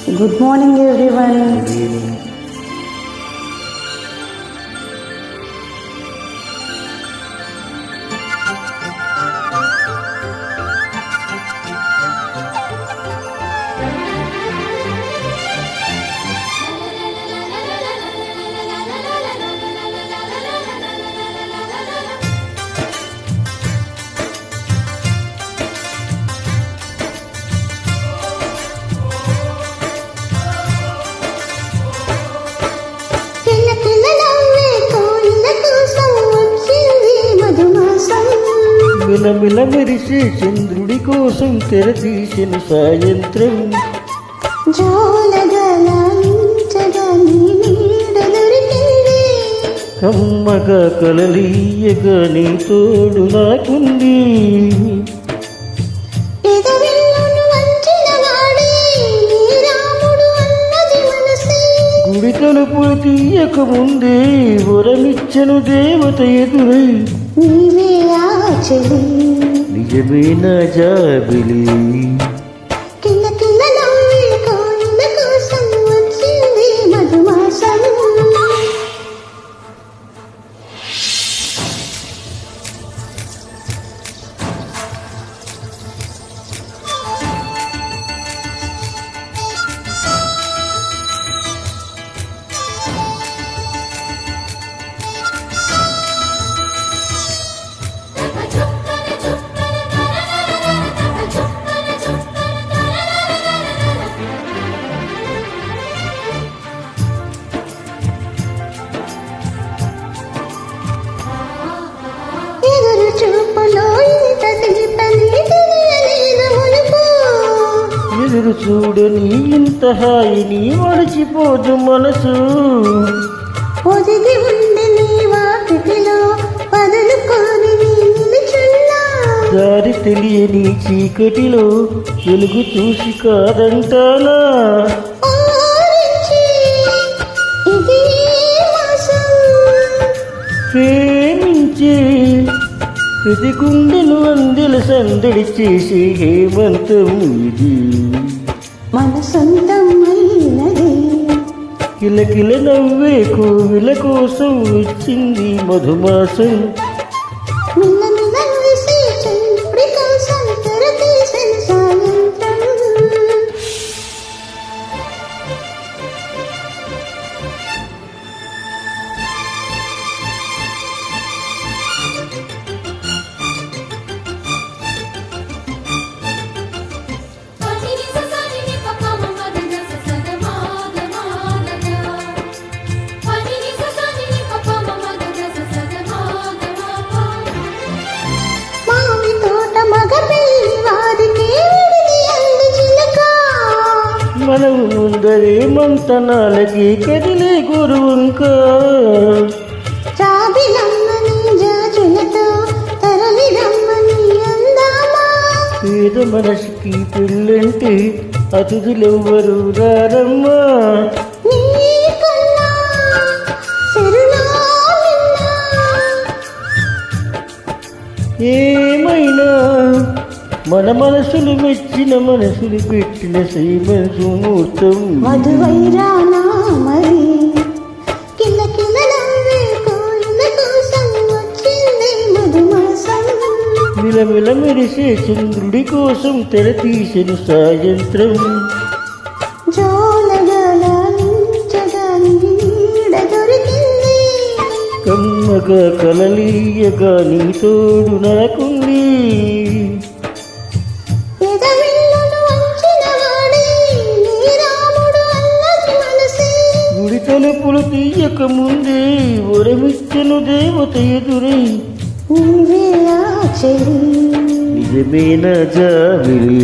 Good morning, everyone. మిలమిల మెరిసే చంద్రుడి కోసం తెరతీసిన సాయంత్రం కమ్మగా కలలీయగా నీ తోడు నాకుంది. గుడి తలుపులు తీయక ముందే వరమిచ్చను దేవత ఎదురై నిజమే నా జాబిలి. ఎదురు చూడని ఇంత హాయిని మరచిపోదు మనసు. ఒదిగి ఉండి నీ వాకిటిలో వదులుకొని దారి తెలియని చీకటిలో వెలుగు చూసి కాదంటానా. ప్రేమించే ప్రతి గుండెను అందెల సందడి చేసే హేమంతం ఇది. మన సొంతమైనది కిలకిల నవ్వే కోవిల కోసం వచ్చింది మధుమాసం. మనము ముందరే మంతనాలకి కదిలే గురువంక పేద మనసుకి పెళ్ళంటే అతిథులెవ్వరు రారమ్మా. ఏమైనా మన మనసులు మెచ్చిన మనసులు పెట్టిన శ్రీమంతు ముహూర్తం మధువైరానా మరి మిలమిల మెరిసే చంద్రుడి కోసం తెరతీసిన సాయంత్రం కమ్మగా కలలీయగా నీ తోడు నాకుంది. గుడి తలుపులు తీయక ముందే వరమిచ్చను దేవత ఎదురై నిజమే నా నిజమే నా జాబిలి.